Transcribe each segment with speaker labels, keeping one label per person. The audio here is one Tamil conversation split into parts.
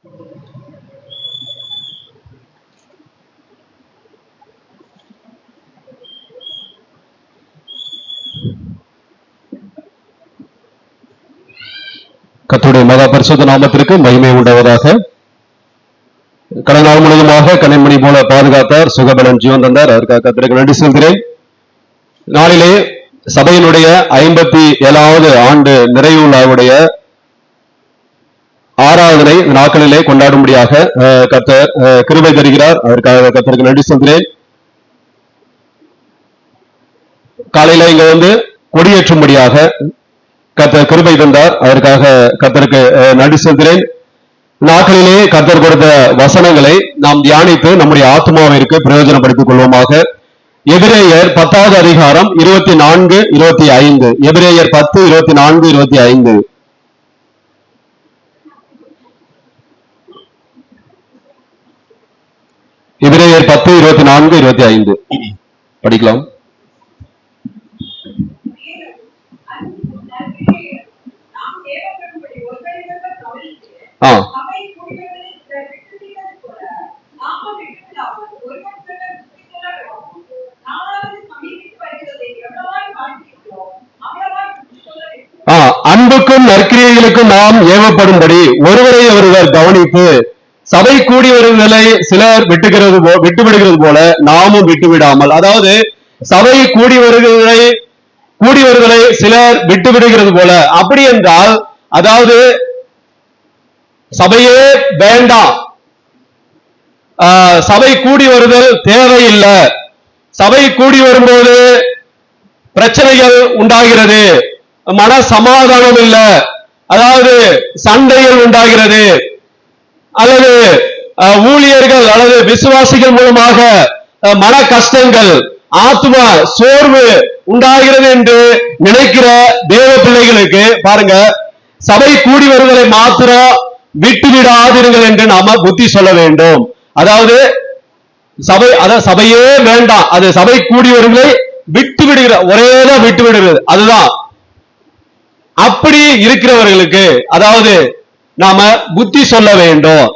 Speaker 1: கர்த்தருடைய மகா பரிசுத்த நாமத்திற்கு மகிமை உண்டாவதாக. கடந்த நாள் முழுவதுமாக கண்ணின்மணி போல பாதுகாத்தார், சுகபலன் ஜீவன் தந்தார். அதற்காக கர்த்தருக்கு நன்றி செலுத்துகிறேன். நாளிலே சபையினுடைய 57வது ஆண்டு நிறைவு விழாவுடைய ஆராதனை நாட்களிலே கொண்டாடும்படியாக கர்த்தர் கிருபை தருகிறார். அதற்காக கர்த்தருக்கு நன்றி செலுத்துகிறேன். காலையில இங்க கொடியேற்றும்படியாக கர்த்தர் கிருபை தந்தார். அதற்காக கர்த்தருக்கு நன்றி செலுத்துகிறேன். நாட்களிலே கர்த்தர் கொடுத்த வசனங்களை நாம் தியானித்து நம்முடைய ஆத்மாவிற்கு பிரயோஜனப்படுத்திக் கொள்வோமாக. எபிரேயர் 10வது அதிகாரம் 24, 25. எபிரேயர் 10, 24, 25. எபிரேயர் 10, 24, 25 படிக்கலாம். அன்புக்கும் நற்கிரியைகளுக்கும் நாம் ஏவப்படும்படி ஒருவரை ஒருவர் கவனித்து சபை கூடி வருவதை சிலர் விட்டுவிடுகிறது போல நாமும் விட்டுவிடாமல், அதாவது சபை கூடி வருவதை சிலர் விட்டுவிடுகிறது போல, அப்படி என்றால் அதாவது சபையே வேண்டாம், சபை கூடி வருதல் தேவையில்லை, சபை கூடி வரும்போது பிரச்சனைகள் உண்டாகிறது, மன சமாதானம் இல்லை, அதாவது சண்டைகள் உண்டாகிறது, அல்லது ஊழியர்கள் அல்லது விசுவாசிகள் மூலமாக மன கஷ்டங்கள், ஆத்ம சோர்வு உண்டாகிறது என்று நினைக்கிற தேவ பிள்ளைகளுக்கு பாருங்க, சபை கூடி வருவதை மாத்திரம் விட்டுவிடாதீர்கள் என்று நாம புத்தி சொல்ல வேண்டும். அதாவது சபையே வேண்டாம், அது சபை கூடி வருவதை விட்டு விடுகிற ஒரேதான் விட்டு விடுகிறது. அதுதான் அப்படி இருக்கிறவர்களுக்கு அதாவது நாம புத்தி சொல்ல வேண்டும்.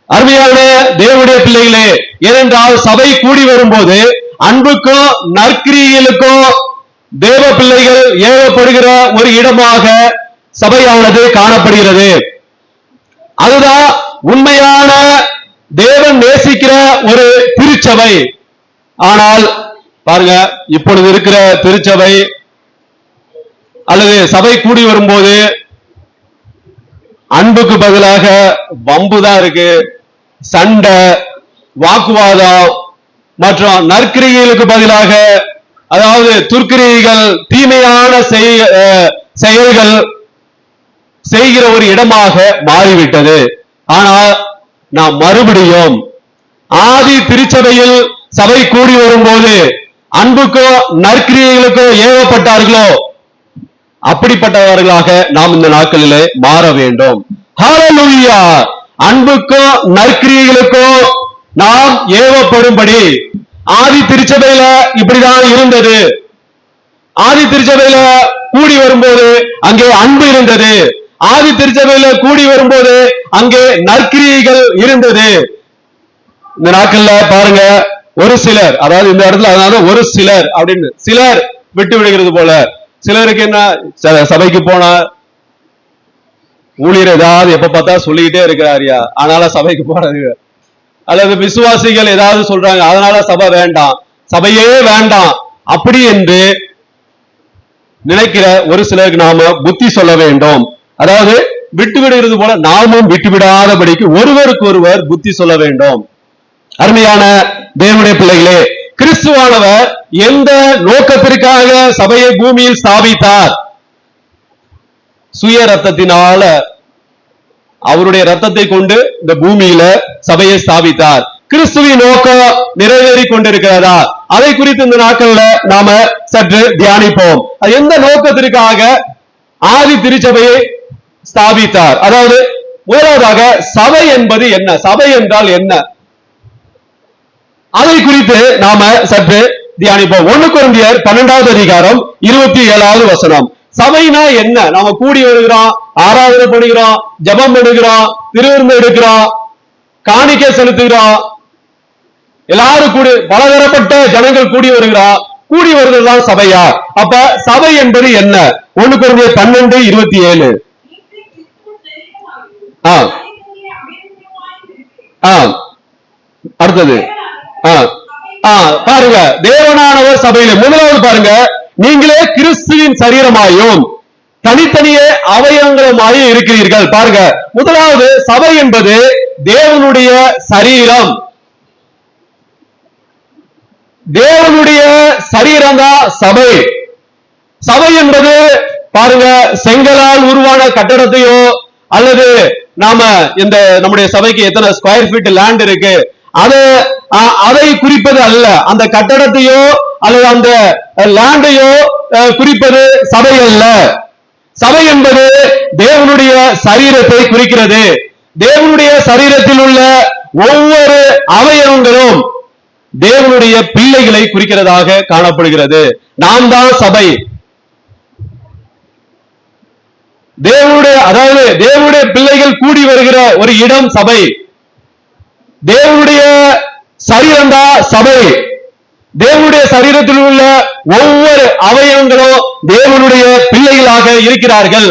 Speaker 1: அருமையான தேவனுடைய பிள்ளைகளே, ஏனென்றால் சபை கூடி வரும்போது அன்புக்கும் நற்கிரியைகளுக்கும் தேவ பிள்ளைகள் ஏவப்படுகிற ஒரு இடமாக சபையானது காணப்படுகிறது. அதுதான் உண்மையான தேவன் நேசிக்கிற ஒரு திருச்சபை. ஆனால் பாருங்க, இப்பொழுது இருக்கிற திருச்சபை அல்லது சபை கூடி வரும்போது அன்புக்கு பதிலாக வம்புதான் இருக்கு, சண்டை, வாக்குவாதம் மற்றும் நற்கிரியைகளுக்கு பதிலாக அதாவது துர்க்கிரியைகள், தீமையான செயல்கள் செய்கிற ஒரு இடமாக மாறிவிட்டது. ஆனால் நாம் மறுபடியும் ஆதி திருச்சபையில் சபை கூடி வரும்போது அன்புக்கோ நற்கிரியைகளுக்கோ ஏவப்பட்டார்களோ அப்படிப்பட்டவர்களாக நாம் இந்த நாட்களிலே மாற வேண்டும். ஹல்லேலூயா! அன்புக்கோ நற்கிரியைகளுக்கோ நாம் ஏவப்படும்படி ஆதி திருச்சபையில இப்படிதான் இருந்தது. ஆதி திருச்சபையில கூடி வரும்போது அங்கே அன்பு இருந்தது. ஆதி திருச்சபையில கூடி வரும்போது அங்கே நற்கிரியைகள் இருந்தது. இந்த நாட்கள்ல பாருங்க, ஒரு சிலர், அதாவது இந்த இடத்துல அதனால ஒரு சிலர் அப்படின்னு சிலர் விட்டு விடுகிறது போல. சிலருக்கு என்ன, சபைக்கு போனா ஊழியர் ஏதாவது எப்ப பார்த்தா சொல்லிக்கிட்டே இருக்கிறாரியா, அதனால சபைக்கு போறது, அல்லது விசுவாசிகள் ஏதாவது சொல்றாங்க அதனால சபை வேண்டாம், சபையே வேண்டாம் அப்படி என்று நினைக்கிற ஒரு சிலருக்கு நாம புத்தி சொல்ல வேண்டும். அதாவது விட்டு விடுகிறது போல நாமும் விட்டு விடாதபடிக்கு ஒருவருக்கு ஒருவர் புத்தி சொல்ல வேண்டும். அருமையான தேவனுடைய பிள்ளைகளே, கிறிஸ்துவானவர் எந்த நோக்கத்திற்காக சபையை பூமியில் ஸ்தாபித்தார்? சுய ரத்தத்தினால, அவருடைய ரத்தத்தை கொண்டு இந்த பூமியில சபையை ஸ்தாபித்தார். கிறிஸ்துவின் நோக்கம் நிறைவேறி கொண்டிருக்கிறதா? அதை குறித்து இந்த நாட்கள்ல நாம சற்று தியானிப்போம். எந்த நோக்கத்திற்காக ஆதி திருச்சபையை ஸ்தாபித்தார்? அதாவது முதலாவதாக சபை என்பது என்ன, சபை என்றால் என்ன, அதை குறித்து நாம சற்று தியானிப்போம். 1 கொரிந்தியர் 12வது அதிகாரம் 27வது வசனம். சபைனா என்ன? நாம கூடி வருகிறோம், ஆராதனை பண்ணுகிறோம், ஜெபம் பண்ணுகிறோம், திருவிருந்து எடுக்கிறோம், காணிக்கை செலுத்துகிறோம், எல்லாரும் கூடி பலதரப்பட்ட ஜனங்கள் கூடி வருகிறோம். கூடி வருவதுதான் சபையா? அப்ப சபை என்பது என்ன? 1 கொரிந்தியர் 12:27. அடுத்தது பாருங்க, தேவனானவர் சபையில முதலாவது பாருங்க, நீங்களே கிறிஸ்துவின் சரீரமாயும் தனித்தனியே அவயவங்களுமாயும் இருக்கிறீர்கள். பாருங்க, முதலாவது சபை என்பது தேவனுடைய சரீரம். தேவனுடைய சரீரம் தான் சபை. சபை என்பது பாருங்க, செங்கலால் உருவான கட்டடத்தையோ அல்லது நாம இந்த நம்முடைய சபைக்கு எத்தனை ஸ்கொயர் ஃபீட் லேண்ட் இருக்கு அதை குறிப்பது அல்ல. அந்த கட்டடத்தையோ அல்லது அந்த லேண்டையோ குறிப்பது சபை அல்ல. சபை என்பது தேவனுடைய சரீரத்தை குறிக்கிறது. தேவனுடைய சரீரத்தில் உள்ள ஒவ்வொரு அவயவங்களும் தேவனுடைய பிள்ளைகளை குறிக்கிறதாக காணப்படுகிறது. நாம் தான் சபை. தேவனுடைய பிள்ளைகள் கூடி வருகிற ஒரு இடம் சபை. தேவனுடைய சரீரம் தான் சபை. தேவனுடைய சரீரத்தில் உள்ள ஒவ்வொரு அவயவங்களும் தேவனுடைய பிள்ளைகளாக இருக்கிறார்கள்.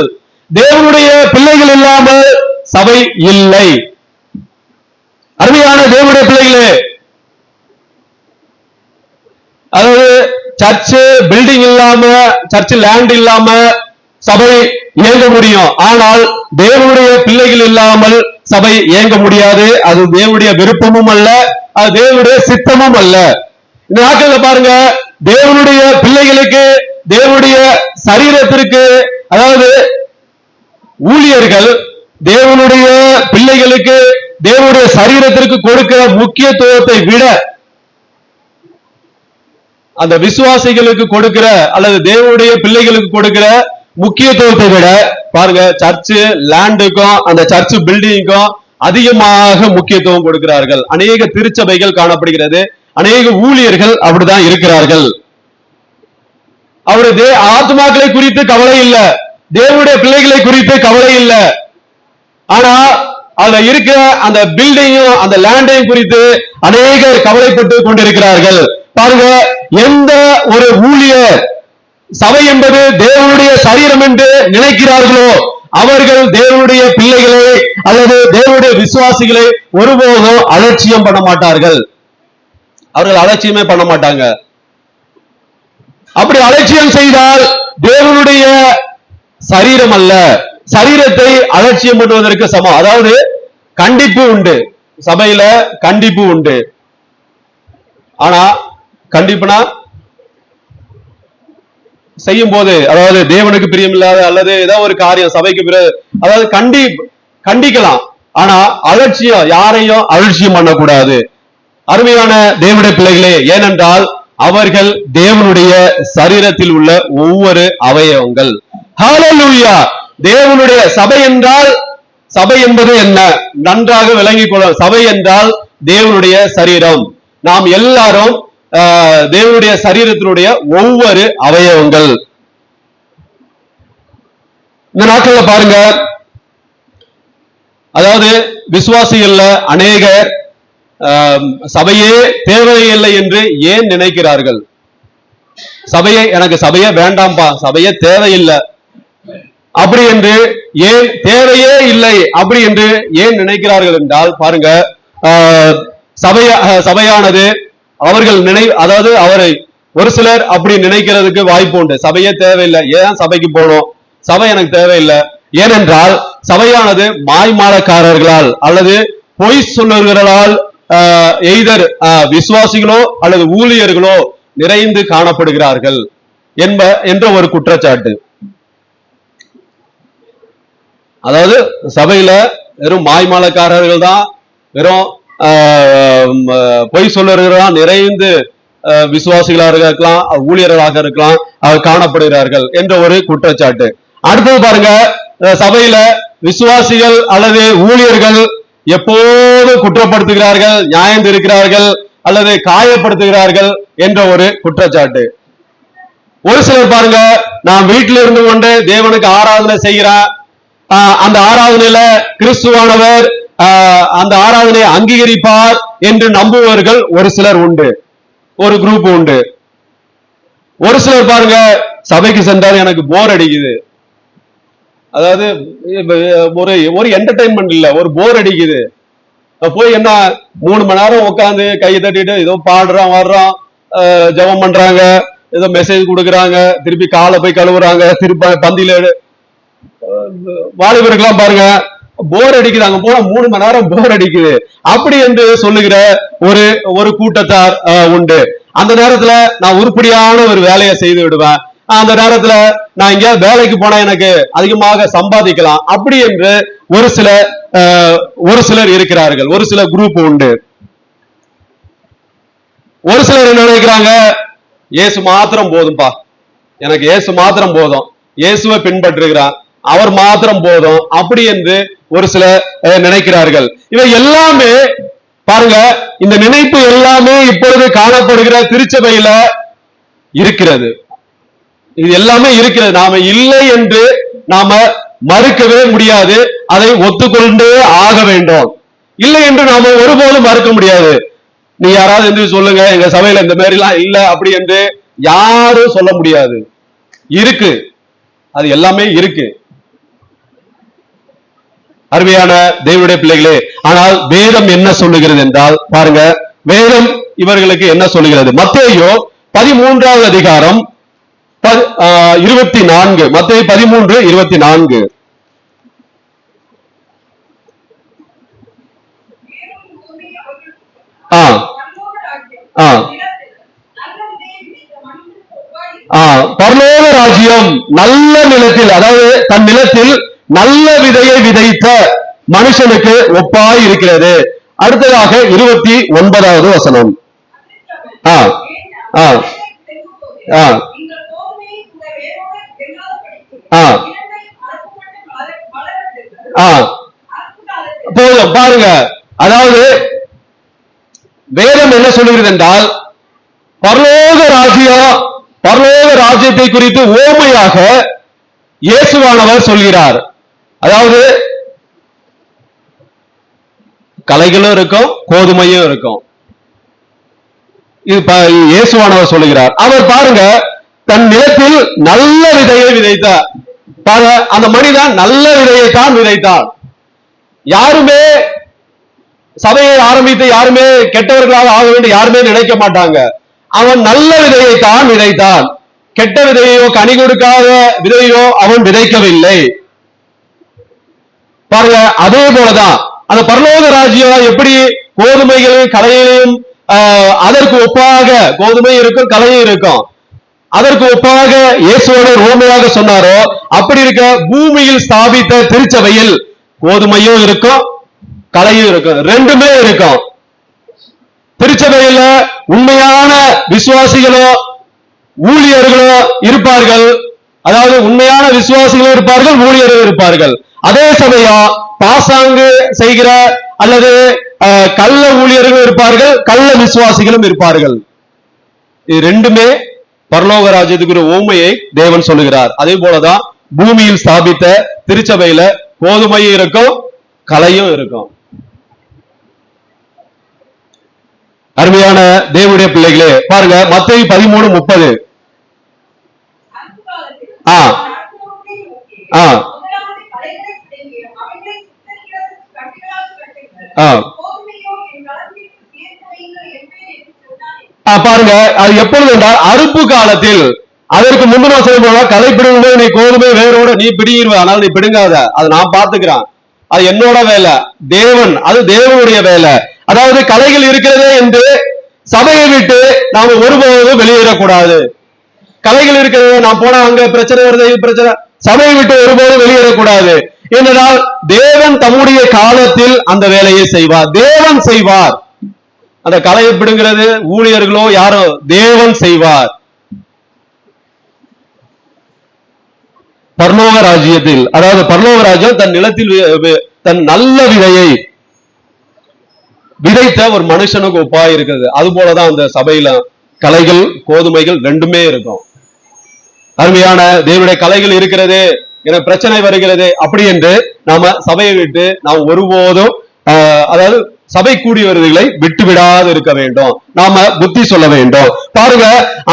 Speaker 1: தேவனுடைய பிள்ளைகள் இல்லாமல் சபை இல்லை. அருமையான தேவனுடைய பிள்ளைகளே, அதாவது சர்ச் பில்டிங் இல்லாம, சர்ச் லேண்ட் இல்லாம சபை இயங்க முடியும். ஆனால் தேவனுடைய பிள்ளைகள் இல்லாமல் சபை இயங்க முடியாது. அது தேவனுடைய விருப்பமும் அல்ல, அது தேவனுடைய சித்தமும் அல்ல. இந்த நாட்கள்ல பாருங்க, தேவனுடைய பிள்ளைகளுக்கு, தேவனுடைய சரீரத்திற்கு, அதாவது ஊழியர்கள் தேவனுடைய பிள்ளைகளுக்கு, தேவனுடைய சரீரத்திற்கு கொடுக்கிற முக்கியத்துவத்தை விட, அந்த விசுவாசிகளுக்கு கொடுக்கிற அல்லது தேவனுடைய பிள்ளைகளுக்கு கொடுக்கிற முக்கியத்துவத்தை விட பாருங்க, சர்ச்சு லேண்டுக்கும் அந்த சர்ச் பில்டிங்கும் அதிகமாக முக்கியத்துவம் கொடுக்கிறார்கள். அநேக திருச்சபைகள் காணப்படுகிறது. அநேக ஊழியர்கள் அப்படிதான் இருக்கிறார்கள். அவருடைய ஆத்மாக்களை குறித்து கவலை இல்லை, தேவனுடைய பிள்ளைகளை குறித்து கவலை இல்லை. ஆனா அதுல இருக்கிற அந்த பில்டிங்கும் அந்த லேண்டையும் குறித்து அநேகர் கவலைப்பட்டு கொண்டிருக்கிறார்கள். பாருங்க, எந்த ஒரு ஊழியர் சபை என்பது தேவனுடைய சரீரம் என்று நினைக்கிறார்களோ அவர்கள் தேவனுடைய பிள்ளைகளை அல்லது தேவனுடைய விசுவாசிகளை ஒருபோதும் அலட்சியம் பண்ண மாட்டார்கள். அவர்கள் அலட்சியமே பண்ண மாட்டாங்க. அப்படி அலட்சியம் செய்தால் தேவனுடைய சரீரம் அல்ல, சரீரத்தை அலட்சியம் பண்ணுவதற்கு சமம். அதாவது கண்டிப்பு உண்டு, சபையில கண்டிப்பு உண்டு. ஆனா கண்டிப்புனா செய்யும் போது, அதாவது தேவனுக்கு பிரியமில்லாத அல்லது ஏதாவது ஒரு காரியம் சபைக்கு அதாவது கண்டிக்கலாம். ஆனா அலட்சியம், யாரையும் அலட்சியம் பண்ணக்கூடாது. அருமையான தேவனுடைய பிள்ளைகளே, ஏனென்றால் அவர்கள் தேவனுடைய சரீரத்தில் உள்ள ஒவ்வொரு அவயவங்கள். ஹல்லேலூயா! தேவனுடைய சபை என்றால், சபை என்பது என்ன நன்றாக விளங்கிக் கொள்ள. சபை என்றால் தேவனுடைய சரீரம். நாம் எல்லாரும் தேவனுடைய சரீரத்தினுடைய ஒவ்வொரு அவயவங்கள். இந்த நாட்கள்ல பாருங்க, அதாவது விசுவாசிகள்ல அநேகர் சபையே தேவையில்லை என்று ஏன் நினைக்கிறார்கள்? எனக்கு சபையே வேண்டாம்பா, சபையே தேவையில்லை அப்படி என்று ஏன், தேவையே இல்லை அப்படி என்று ஏன் நினைக்கிறார்கள் என்றால், பாருங்க, சபையானது அவர்கள் அதாவது அவரை ஒரு சிலர் அப்படி நினைக்கிறதுக்கு வாய்ப்பு உண்டு. சபையே தேவையில்லை, ஏன் சபைக்கு போகணும், சபை எனக்கு தேவையில்லை. ஏனென்றால் சபையானது மாய்மாலக்காரர்களால் அல்லது பொய் சொல்லுகிறவர்களால் எய்தர் விசுவாசிகளோ அல்லது ஊழியர்களோ நிறைந்து காணப்படுகிறார்கள் என்ற ஒரு குற்றச்சாட்டு. அதாவது சபையில வெறும் மாய்மாலக்காரர்கள் தான், வெறும் பொய் சொல்லுகிறதா நிறைந்து விசுவாசிகளாக இருக்கலாம், ஊழியர்களாக இருக்கலாம், காணப்படுகிறார்கள் என்ற ஒரு குற்றச்சாட்டு. அடுத்தது பாருங்க, சபையில விசுவாசிகள் அல்லது ஊழியர்கள் எப்போது குற்றப்படுத்துகிறார்கள், நியாயம் இருக்கிறார்கள் அல்லது காயப்படுத்துகிறார்கள் என்ற ஒரு குற்றச்சாட்டு. ஒரு சிலர் பாருங்க, நான் வீட்டில் இருந்து கொண்டு தேவனுக்கு ஆராதனை செய்கிறேன், அந்த ஆராதனையில கிறிஸ்துவானவர் அந்த ஆராதனையை அங்கீகரிப்பார் என்று நம்புவர்கள் ஒரு சிலர் உண்டு, ஒரு குரூப் உண்டு. ஒரு சிலர் பாருங்க, சபைக்கு சென்றால் எனக்கு போர் அடிக்குது, அதாவது ஒரு என்டர்டைன்மெண்ட் இல்ல, ஒரு போர் அடிக்குது, போய் என்ன 3 மணி நேரம் உட்காந்து கையை தட்டிட்டு ஏதோ பாடுறான் வர்றான், ஜபம் பண்றாங்க, ஏதோ மெசேஜ் கொடுக்குறாங்க, திருப்பி காலை போய் கழுவுறாங்க, திருப்பி பந்தியில வாலிபர்கள்லாம் பாருங்க போர் அடிக்குது, அங்க போன 3 மணி நேரம் போர் அடிக்குது அப்படி என்று சொல்லுகிற ஒரு கூட்டத்தார் உண்டு. அந்த நேரத்துல நான் உருப்படியான ஒரு வேலையை செய்து விடுவேன், அந்த நேரத்துல நான் இங்க வேலைக்கு போனா எனக்கு அதிகமாக சம்பாதிக்கலாம் அப்படி என்று ஒரு சிலர் இருக்கிறார்கள், ஒரு சில குரூப் உண்டு. ஒரு சிலர் என்ன நினைக்கிறாங்க, இயேசு மாத்திரம் போதும்பா, எனக்கு இயேசு மாத்திரம் போதும், இயேசுவை பின்பற்றுகிறான், அவர் மாத்திரம் போதும் அப்படி என்று ஒரு சில நினைக்கிறார்கள். இவை எல்லாமே பாருங்க, இந்த நினைப்பு எல்லாமே இப்பொழுது காணப்படுகிற திருச்சபையில இருக்கிறது. இது எல்லாமே இருக்கிறது, நாம இல்லை என்று நாம மறுக்கவே முடியாது, அதை ஒத்துக்கொண்டே ஆக வேண்டும். இல்லை என்று நாம ஒருபோதும் மறுக்க முடியாது. நீ யாராவது என்று சொல்லுங்க, எங்க சபையில இந்த மாதிரி எல்லாம் இல்ல அப்படி என்று யாரும் சொல்ல முடியாது. இருக்கு, அது எல்லாமே இருக்கு. அருமையான தேவனுடைய பிள்ளைகளே, ஆனால் வேதம் என்ன சொல்லுகிறது என்றால் பாருங்க, வேதம் இவர்களுக்கு என்ன சொல்லுகிறது? மத்தேயு 13வது அதிகாரம் 24, மத்தேயு 13:24. பரலோக ராஜ்யம் நல்ல நிலத்தில், அதாவது தன் நிலத்தில் நல்ல விதையை விதைத்த மனுஷனுக்கு ஒப்பாய் இருக்கிறது. அடுத்ததாக 29வது வசனம். போதும் பாருங்க, அதாவது வேதம் என்ன சொல்லுகிறது என்றால், பரலோக ராஜ்யத்தை குறித்து ஓமையாக இயேசுவானவர் சொல்கிறார். அதாவது களைகளும் இருக்கும், கோதுமையும் இருக்கும். இது இயேசுவானவர் சொல்லுகிறார். அவர் பாருங்க, தன் நிலத்தில் நல்ல விதையை விதைத்தார். பாருங்க, அந்த மனிதன் நல்ல விதையைத்தான் விதைத்தார். யாருமே சபையை ஆரம்பித்து யாருமே கெட்டவர்களாக ஆக வேண்டும் யாருமே நினைக்க மாட்டாங்க. அவன் நல்ல விதையைத்தான் விதைத்தான், கெட்ட விதையோ கனி கொடுக்காத விதையோ அவன் விதைக்கவில்லை. பாருங்க, அதே போலதான் அந்த பரலோக ராஜ்யம் எப்படி கோதுமைகளையும் களையையும் அதற்கு ஒப்பாக, கோதுமை இருக்கும் களையும் இருக்கும், அதற்கு ஒப்பாக இயேசுவோட ரோமையாக சொன்னாரோ அப்படி இருக்க பூமியில் ஸ்தாபித்த திருச்சபையில் கோதுமையும் இருக்கும் களையும் இருக்கும், ரெண்டுமே இருக்கும். திருச்சபையில உண்மையான விசுவாசிகளோ ஊழியர்களோ இருப்பார்கள், அதாவது உண்மையான விசுவாசிகளும் இருப்பார்கள், ஊழியர்கள் இருப்பார்கள். அதே சமயம் பாசாங்கு செய்கிற அல்லது கள்ள ஊழியர்களும் இருப்பார்கள், கள்ள விசுவாசிகளும் இருப்பார்கள். இது ரெண்டுமே பரலோக ராஜ்யத்துக்கு ஒரு ஓமையை தேவன் சொல்லுகிறார். அதே போலதான் பூமியில் ஸ்தாபித்த திருச்சபையில கோதுமையும் இருக்கும் களையும் இருக்கும். அருமையான தேவனுடைய பிள்ளைகளே, பாருங்க மத்தேயு 13:30. பாருங்க, அது எப்பொழுது என்றால் அறுப்பு காலத்தில். அதற்கு முந்தின சொல்லும்போது களை பிடுங்கும்போது நீ கோதுமை வேரோட நீ பிடிங்கிருவ, ஆனால் நீ பிடுங்காத, அதை நான் பாத்துக்கிறேன், அது என்னோட வேலை, தேவன், அது தேவனுடைய வேலை. அதாவது கலைகள் இருக்கிறதே என்று சபையை விட்டு நாம ஒருபோதும் வெளியேறக்கூடாது. கலைகள் இருக்கிறது, நான் போனா அங்க பிரச்சனை வருது, பிரச்சனை, சபையை விட்டு ஒருபோதும் வெளியேறக்கூடாது. ஏனென்றால் தேவன் தம்முடைய காலத்தில் அந்த வேலையை செய்வார், தேவன் செய்வார். அந்த கலையை பிடுங்கிறது ஊழியர்களோ யாரோ, தேவன் செய்வார். பரலோக ராஜ்யத்தில், அதாவது பரலோக ராஜ்யம் தன் நிலத்தில் தன் நல்ல விதையை விதைத்த ஒரு மனுஷனுக்கு ஒப்பாய் இருக்கிறது. அது போலதான் அந்த சபையில கலைகள் கோதுமைகள் ரெண்டுமே இருக்கும். அருமையான தேவனுடைய கலைகள் இருக்கிறது, எனக்கு பிரச்சனை வருகிறது அப்படி என்று நாம சபையை விட்டு நாம் ஒருபோதும் அதாவது சபை கூடியவர்களை விட்டு விடாது இருக்க வேண்டும். நாம புத்தி சொல்ல வேண்டும். பாருங்க,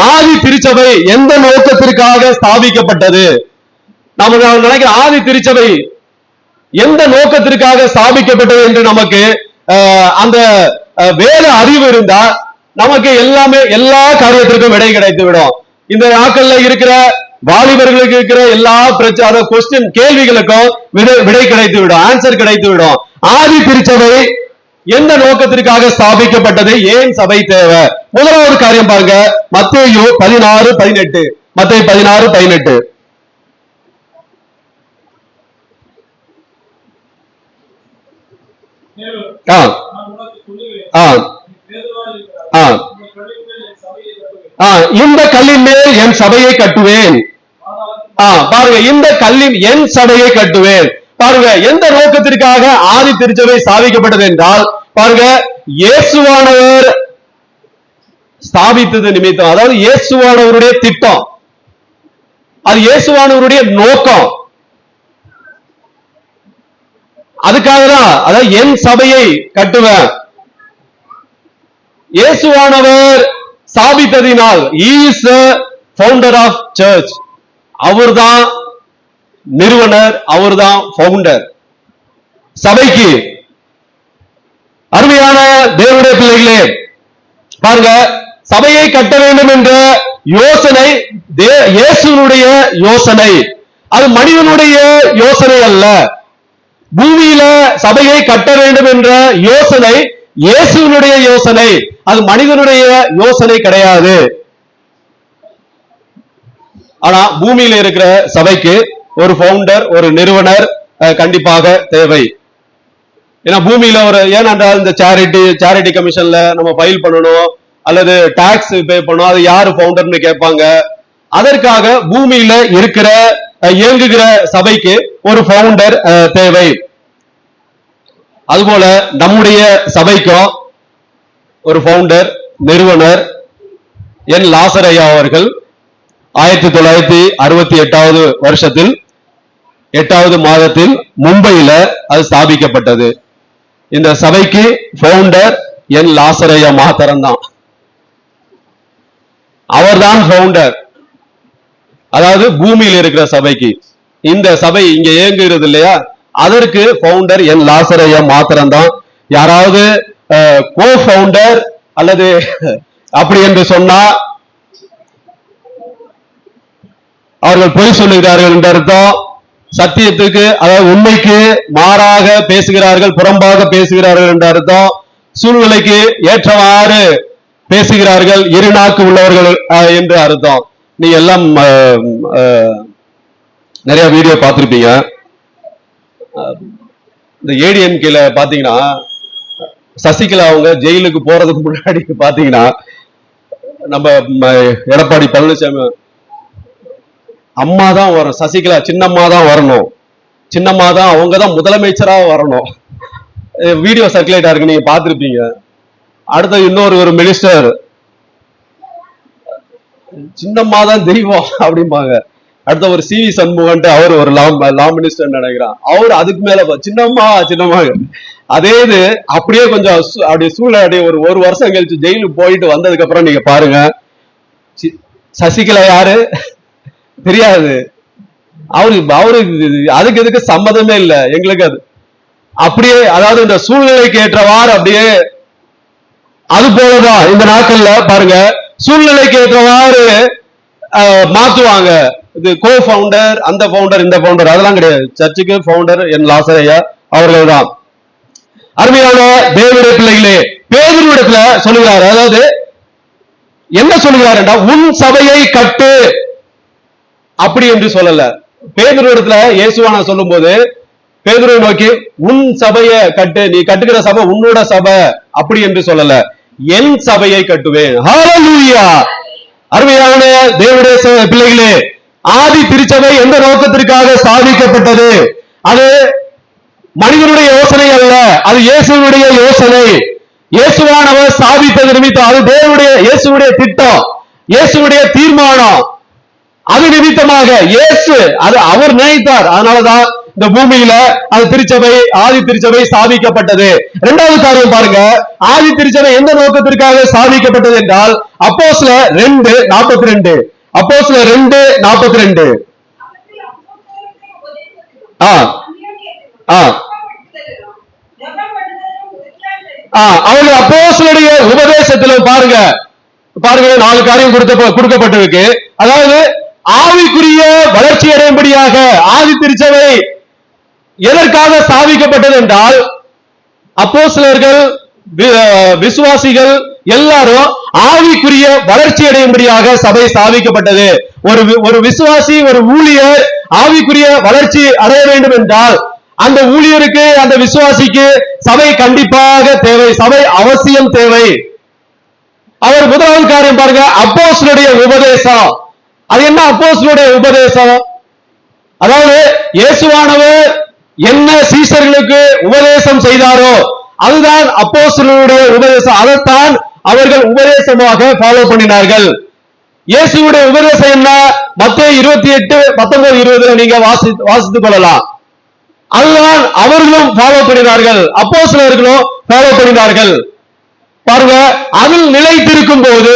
Speaker 1: ஆதி திருச்சபை எந்த நோக்கத்திற்காக ஸ்தாபிக்கப்பட்டது? நாம நினைக்கிற ஆதி திருச்சபை எந்த நோக்கத்திற்காக ஸ்தாபிக்கப்பட்டது என்று நமக்கு அந்த வேத அறிவு இருந்தா நமக்கு எல்லாமே எல்லா காரியத்திற்கும் விடை கிடைத்து விடும். இந்த நாட்கள்ல இருக்கிற வாலிபர்களுக்கு இருக்கிற எல்லா பிரச்சனை கொஸ்டின் கேள்விகளுக்கும் விடை கிடைத்து விடும், ஆன்சர் கிடைத்து விடும். ஆதி திருச்சபை எந்த நோக்கத்திற்காக ஸ்தாபிக்கப்பட்டது? ஏன் சபை தேவை? முதலாவது காரியம் பாருங்க, மத்தேயு 16:18. மத்தேயு 16:18. இந்த கல்லின் மேல் என் சபையை கட்டுவேன். பாருங்க, இந்த கல்லின் என் சபையை கட்டுவேன். பாருங்க, எந்த நோக்கத்திற்காக ஆதி திருச்சபை ஸ்தாபிக்கப்பட்டது என்றால், பாருங்க, இயேசுவானவர் ஸ்தாபித்தது நிமித்தம், அதாவது இயேசுவானவருடைய திட்டம், அது இயேசுவானவருடைய நோக்கம். அதுக்காக தான், அதாவது என் சபையை கட்டுவேன். இயேசுவானவர் ஸ்தாபித்ததினால், he is the founder of church. அவர்தான் நிறுவனர், அவர்தான் ஃபவுண்டர் சபைக்கு. அருமையான தேவனுடைய பிள்ளைகளே, பாருங்க, சபையை கட்ட வேண்டும் என்ற யோசனை இயேசுனுடைய யோசனை, அது மனிதனுடைய யோசனை அல்ல. பூமியில சபையை கட்ட வேண்டும் என்ற யோசனை இயேசுனுடைய யோசனை, அது மனிதனுடைய யோசனை கிடையாது. ஆனா பூமியில இருக்கிற சபைக்கு ஒரு ஃபவுண்டர், ஒரு நிறுவனர் கண்டிப்பாக தேவை. ஏன்னா பூமியில ஏனென்றால் இந்த சேரிட்டி கமிஷன்ல நம்ம ஃபைல் பண்ணணும் அல்லது டாக்ஸ் பே பண்ணணும், அது யாரு ஃபவுண்டர்னு கேட்பாங்க. அதற்காக பூமியில இருக்கிற இயங்குகிற சபைக்கு ஒரு ஃபவுண்டர் தேவை. அதுபோல நம்முடைய சபைக்கும் ஒரு ஃபவுண்டர், நிறுவனர் என் லாசரையா அவர்கள் 1968 வருஷத்தில் 8வது மாதத்தில் மும்பையில அது ஸ்தாபிக்கப்பட்டது. இந்த சபைக்கு ஃபவுண்டர் என் லாசரையா மாத்திரம்தான், அவர்தான் ஃபவுண்டர். அதாவது பூமியில் இருக்கிற சபைக்கு, இந்த சபை இங்க இயங்குகிறது இல்லையா, அதற்கு ஃபவுண்டர் என் லாசரையா மாத்திரம்தான். யாராவது கோ ஃபவுண்டர் அல்லது அப்படி என்று சொன்னா அவர்கள் பொய் சொல்லுகிறார்கள் என்ற அர்த்தம். சத்தியத்துக்கு, அதாவது உண்மைக்கு மாறாக பேசுகிறார்கள், புறம்பாக பேசுகிறார்கள் என்ற அர்த்தம். சூழ்நிலைக்கு ஏற்றவாறு பேசுகிறார்கள், இருநாக்கு உள்ளவர்கள் என்று அர்த்தம். நீங்க எல்லாம் நிறைய வீடியோ பார்த்திருப்பீங்க. இந்த ஏடிஎம்கேல பாத்தீங்கன்னா, சசிகலா அவங்க ஜெயிலுக்கு போறதுக்கு முன்னாடி பாத்தீங்கன்னா, நம்ம எடப்பாடி பழனிசாமி அம்மா தான் வரும், சசிகலா சின்னம்மா தான் வரணும், சின்னம்மா தான், அவங்க தான் முதலமைச்சரா வரணும். வீடியோ சர்க்குலேட் இருக்கு, நீங்க பார்த்திருப்பீங்க. அடுத்த இன்னொரு ஒரு மினிஸ்டர், சின்னம்மா தான் தெய்வம் அப்படிம்பாங்க. அடுத்த ஒரு சிவி சண்முகன்ட்டு அவர் ஒரு லா மினிஸ்டர் நினைக்கிறான், அவர் அதுக்கு மேல சின்னம்மா சின்னம்மா. அதே இது அப்படியே கொஞ்சம் அப்படி சூழ்நிலை ஒரு வருஷம் கழிச்சு ஜெயிலுக்கு போயிட்டு வந்ததுக்கு அப்புறம் நீங்க பாருங்க, சசிகலா யாரு தெரியாது, அவரு அதுக்கு எதுக்கு சம்மதமே இல்லை எங்களுக்கு. அது அப்படியே, அதாவது இந்த சூழ்நிலைக்கு ஏற்றவாறு அப்படியே, அது போலதான் இந்த நாட்கள்ல பாருங்க, சூழ்நிலைக்கு ஏற்றவாறு மாத்துவாங்க. இது கோ ஃபவுண்டர், அந்த ஃபவுண்டர், இந்த ஃபவுண்டர், அதெல்லாம் கிடையாது. சர்ச்சுக்கு ஃபவுண்டர் என் லாசரையா அவர்கள் தான். அருமையான தேவனுடைய பிள்ளைகளே, பேதுருவிடத்துல சொல்லுகிறார், அதாவது என்ன சொல்லுகிறார் என்றால், உன் சபையை கட்டு அப்படி என்று சொல்லல. பேதுருவிடத்துல இயேசுவான சொல்லும் போது பேதுருவை நோக்கி உன் சபையை கட்டு, நீ கட்டுகிற சபை உன்னோட சபை அப்படி என்று சொல்லல, என் சபையை கட்டுவேன். ஹல்லேலூயா! அருமையான தேவனுடைய பிள்ளைகளே, ஆதி திருச்சபை எந்த நோக்கத்திற்காக ஸ்தாபிக்கப்பட்டது? அது மனிதனுடைய யோசனை அல்ல, அது இயேசுடைய யோசனை. இயேசுவானவர் ஸ்தாபித்தது நிமித்தம், அது தேவனுடைய இயேசுடைய திட்டம், இயேசுடைய தீர்மானம். அது நிமித்தமாக இயேசு அது அவர் நினைத்தார். அதனாலதான் இந்த பூமியில அது திருச்சபை ஆதி திருச்சபை ஸ்தாபிக்கப்பட்டது. இரண்டாவது காரியம் பாருங்க, ஆதி திருச்சபை எந்த நோக்கத்திற்காக ஸ்தாபிக்கப்பட்டது என்றால் அப்போஸ்தலர் 2:42. அப்போஸ்தலர் 2:42. அவர்கள் அப்போஸ்தலருடைய உபதேசத்திலும் பாருங்க 4 காரியம் கொடுக்கப்பட்டிருக்கு. அதாவது ஆவிக்குரிய வளர்ச்சி அடையும்படியாக ஆதி திருச்சபை எதற்காக ஸ்தாபிக்கப்பட்டது என்றால் அப்போஸ்தலர்கள் விசுவாசிகள் எல்லாரும் ஆவிக்குரிய வளர்ச்சி அடையும்படியாக சபை ஸ்தாபிக்கப்பட்டது. ஒரு விசுவாசி ஒரு ஊழியர் ஆவிக்குரிய வளர்ச்சி அடைய வேண்டும் என்றால் அந்த ஊழியருக்கு அந்த விசுவாசிக்கு சபை கண்டிப்பாக தேவை, சபை அவசியம் தேவை. அவர் முதலாவது காரியம் பாருங்க, அப்போஸ்தலருடைய உபதேசம். அது என்ன அப்போஸ்தலருடைய உபதேசம்? அதாவது இயேசுவானவர் என்ன சீஷர்களுக்கு உபதேசம் செய்தாரோ அதுதான் அப்போஸ்தலருடைய உபதேசம். அதைத்தான் அவர்கள் உபதேசமாக ஃபாலோ பண்ணினார்கள். இயேசுடைய உபதேசம் என்ன? மத்தேயு 28:19-20 நீங்க வாசித்துக் கொள்ளலாம். அதுதான் அவர்களும் ஃபாலோ பண்ணினார்கள், அப்போஸ்தலர்களும் ஃபாலோ பண்ணினார்கள். பாருங்க, அதில் நிலைத்திருக்கும் போது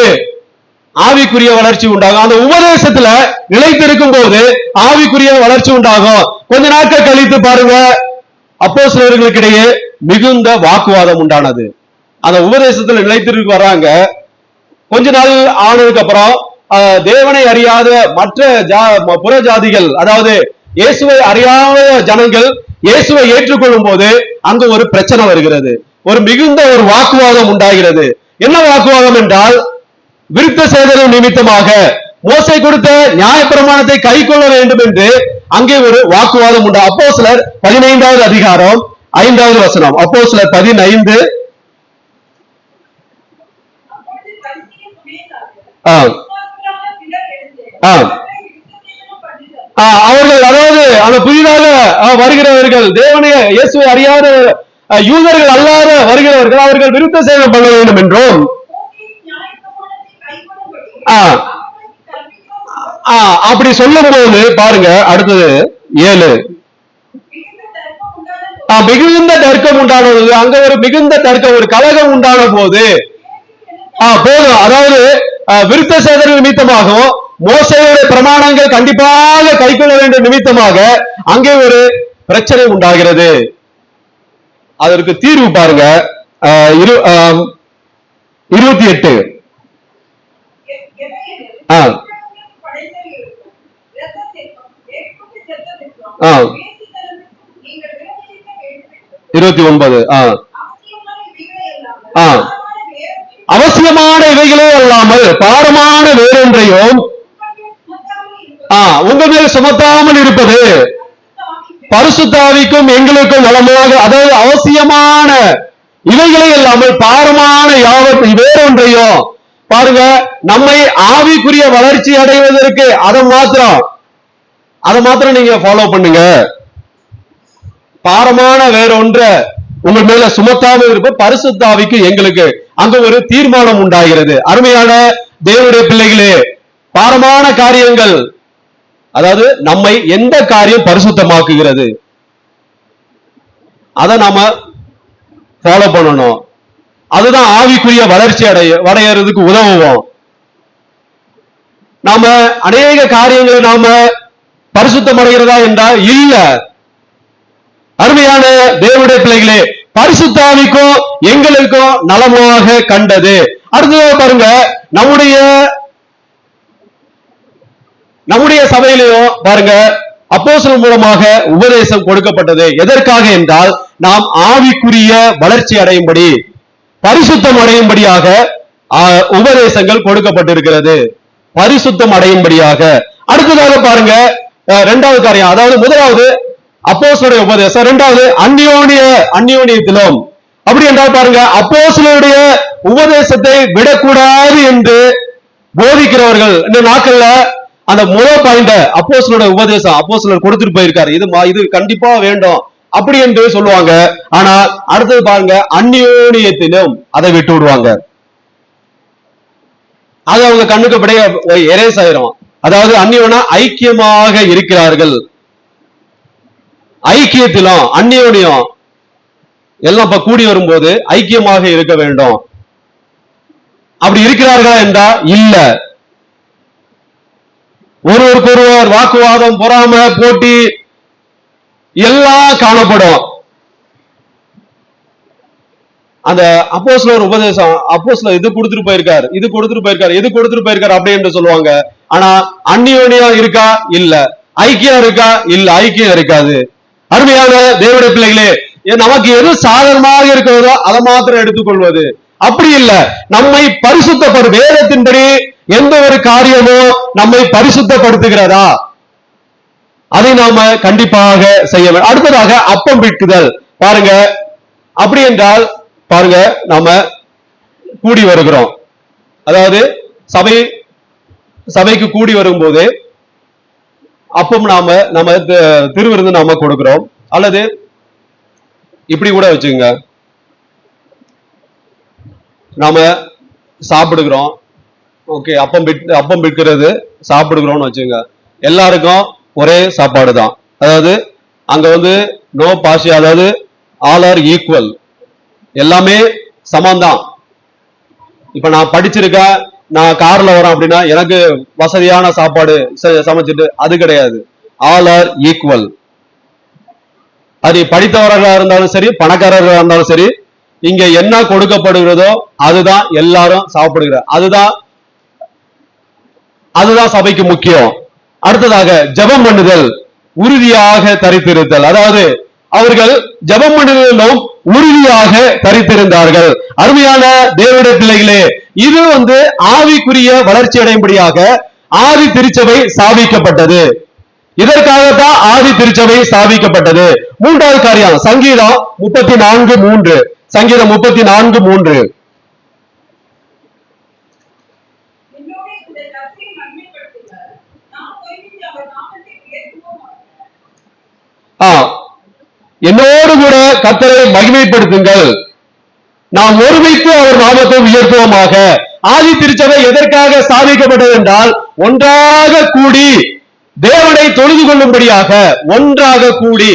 Speaker 1: ஆவிக்குரிய வளர்ச்சி உண்டாகும். அந்த உபதேசத்துல நிலைத்திருக்கும் போது ஆவிக்குரிய வளர்ச்சி உண்டாகும். கொஞ்ச நாட்கள் கழித்து பாருங்க, அப்போஸ்தலர்களுக்கிடையே மிகுந்த வாக்குவாதம் உண்டானது. அந்த உபதேசத்துல நிலைத்திருக்கு வர்றாங்க. கொஞ்ச நாள் ஆனதுக்கு அப்புறம் தேவனை அறியாத மற்ற புற ஜாதிகள், அதாவது இயேசுவை அறியாத ஜனங்கள் இயேசுவை ஏற்றுக்கொள்ளும் போது அங்கு ஒரு பிரச்சனை வருகிறது, ஒரு மிகுந்த ஒரு வாக்குவாதம் உண்டாகிறது. என்ன வாக்குவாதம் என்றால், விருத்த சேதனம் நிமித்தமாக மோசே கொடுத்த நியாயப்பிரமாணத்தை கை கொள்ள வேண்டும் என்று அங்கே ஒரு வாக்குவாதம் உண்டு. அப்போஸ்தலர் 15வது அதிகாரம் 5வது வசனம். அப்போஸ்தலர் 15. அவர்கள், அதாவது அந்த புதிதாக வருகிறவர்கள், தேவனை இயேசுவை அறியாத யூதர்கள் அல்லாத வருகிறவர்கள், அவர்கள் விருத்த சேதனம் பண்ண வேண்டும் என்றும் அப்படி சொல்லும் போது பாருங்க, அடுத்தது 7, மிகுந்த தர்க்கம் உண்டானது. அங்க ஒரு மிகுந்த தர்க்கம், ஒரு கலகம் உண்டான போது போதும், அதாவது விருத்த சேதன நிமித்தமாகவும் மோசேயுடைய பிரமாணங்கள் கண்டிப்பாக கைக்கொள்ள வேண்டும் நிமித்தமாக அங்கே ஒரு பிரச்சனை உண்டாகிறது. அதற்கு தீர்வு பாருங்க, 28. ஆ 29. அவசியமான இவைகளே அல்லாமல் பாரமான வேறொன்றையும் உங்க மேல் சுமத்தாமல் இருப்பது பரிசுத்த ஆவிக்கும் எங்களுக்கும் நலமாக. அதாவது அவசியமான இவைகளே இல்லாமல் பாரமான வேறொன்றையும் பாருங்க, நம்மை ஆவிக்குரிய வளர்ச்சி அடைவதற்கு அதை மாத்திரம் நீங்க ஃபாலோ பண்ணுங்க. பாரமான வேறொன்ற உங்க மேல சுமத்தாமல் இருப்ப பரிசுத்த ஆவிக்கு எங்களுக்கு அங்க ஒரு தீர்மானம் உண்டாகிறது. அருமையான தேவனுடைய பிள்ளைகளே, பாரமான காரியங்கள், அதாவது நம்மை எந்த காரியம் பரிசுத்தமாக்குகிறது அதை நாம ஃபாலோ பண்ணணும். அதுதான் ஆவிக்குரிய வளர்ச்சி அடையறதுக்கு உதவுவோம். நாம அநேக காரியங்களை நாம பரிசுத்தம் அடைகிறதா என்றால் இல்ல. அருமையான தேவனுடைய பிள்ளைகளே, பரிசுத்த ஆவிக்கும் எங்களுக்கும் நலமாக கண்டது. அடுத்தது பாருங்க, நம்முடைய சபையிலையும் பாருங்க, அப்போஸ்தலர் மூலமாக உபதேசம் கொடுக்கப்பட்டது. எதற்காக என்றால் நாம் ஆவிக்குரிய வளர்ச்சி அடையும்படி, பரிசுத்தம் அடையும்படியாக உபதேசங்கள் கொடுக்கப்பட்டிருக்கிறது. பரிசுத்தம் அடையும்படியாக. அடுத்ததாக பாருங்க, 2வது காரியம், அதாவது முதலாவது அப்போஸ்தலருடைய உபதேசம், 2வது அந்யோன்யத்திலும். அப்படி என்றால் பாருங்க, அப்போஸ்தலருடைய உபதேசத்தை விடக்கூடாது என்று போதிக்கிறவர்கள் இந்த நாட்கள்ல அந்த முதல் பாயிண்ட அப்போஸ்தலருடைய உபதேசம் அப்போஸ்தலர் கொடுத்துட்டு போயிருக்காரு, இது கண்டிப்பா வேண்டும் அப்படி என்று சொல்லுவாங்க. ஆனா அடுத்தது பாருங்க, அந்யோன்யத்திலும் அதை விட்டு விடுவாங்க. அது அவங்க கண்ணுக்கு படைய எரேஸ் ஆயிரும். அதாவது அந்நியோனா ஐக்கியமாக இருக்கிறார்கள். ஐக்கியத்திலும் அந்நியோனியம் எல்லாம் இப்ப கூடி வரும்போது ஐக்கியமாக இருக்க வேண்டும். அப்படி இருக்கிறார்களா என்றா இல்ல. ஒருவருக்கு ஒருவர் வாக்குவாதம், பொறாமை, போட்டி எல்லாம் காணப்படும். அந்த அப்போஸ்தலர் உபதேசம், அப்போஸ்தலர் இது கொடுத்துட்டு போயிருக்காரு, இது கொடுத்துட்டு போயிருக்காரு, இது கொடுத்துட்டு போயிருக்காரு அப்படி என்று சொல்லுவாங்க. ஆனா அந்நியோனியம் இருக்கா? இல்ல. ஐக்கியம் இருக்கா? இல்ல. ஐக்கியம் இருக்காது. அருமையான தேவனுடைய பிள்ளைகளே, நமக்கு எது சாதகமாக இருக்கிறதோ அதை மாத்திரம் எடுத்துக்கொள்வது அப்படி இல்ல. நம்மை பரிசுத்தப்படும் வேதத்தின்படி எந்த ஒரு காரியமும் நம்மை பரிசுத்தப்படுத்துகிறதா அதை நாம கண்டிப்பாக செய்ய வேண்டும். அடுத்ததாக அப்பம் பிட்குதல். பாருங்க, அப்படி என்றால் பாருங்க, நாம கூடி வருகிறோம். அதாவது சபைக்கு கூடி வரும்போது அப்பம் நம்ம திருவிருந்து நாம கொடுக்கிறோம். அல்லது இப்படி கூட வச்சுங்க, நாம சாப்பிடுகிறோம். ஓகே, அப்பம் பிட்கிறது சாப்பிடுகிறோம்னு வச்சுங்க. எல்லாருக்கும் ஒரே சாப்பாடு தான். அதாவது அங்க நோ பாசி, அதாவது ஆல் ஆர் ஈக்குவல், எல்லாமே சமம்தான். இப்ப நான் படிச்சிருக்கேன், நான் கார்ல வரேன் அப்படின்னா எனக்கு வசதியான சாப்பாடு சமைச்சிட்டு அது கிடையாது. All are equal. அது படித்தவர்களாக இருந்தாலும் சரி, பணக்காரர்களாக இருந்தாலும் சரி, இங்க என்ன கொடுக்கப்படுகிறதோ அதுதான் எல்லாரும் சாப்பிடுகிறார். அதுதான் சபைக்கு முக்கியம். அடுத்ததாக ஜெபம் பண்ணுதல், உறுதியாக தரித்திருத்தல். அதாவது அவர்கள் ஜெபம் பண்ணுதலும் உறுதியாக தரித்திருந்தார்கள். அருமையான தேவனுடைய பிள்ளைகளே, இது ஆவிக்குரிய வளர்ச்சி அடையும்படியாக ஆதி திருச்சபை ஸ்தாபிக்கப்பட்டது. இதற்காகத்தான் ஆதி திருச்சபை ஸ்தாபிக்கப்பட்டது. மூன்றாவது காரியம் சங்கீதம் 34:3. சங்கீதம் 34:3. என்னோடு கூட கர்த்தரை மகிமைப்படுத்துங்கள், நாம் ஒருமித்து அவர் நாமத்தை உயர்த்துவோமாக. ஆதி திருச்சபை எதற்காக ஸ்தாபிக்கப்பட்டது என்றால், ஒன்றாக கூடி தேவனை தொழுது கொள்ளும்படியாக, ஒன்றாக கூடி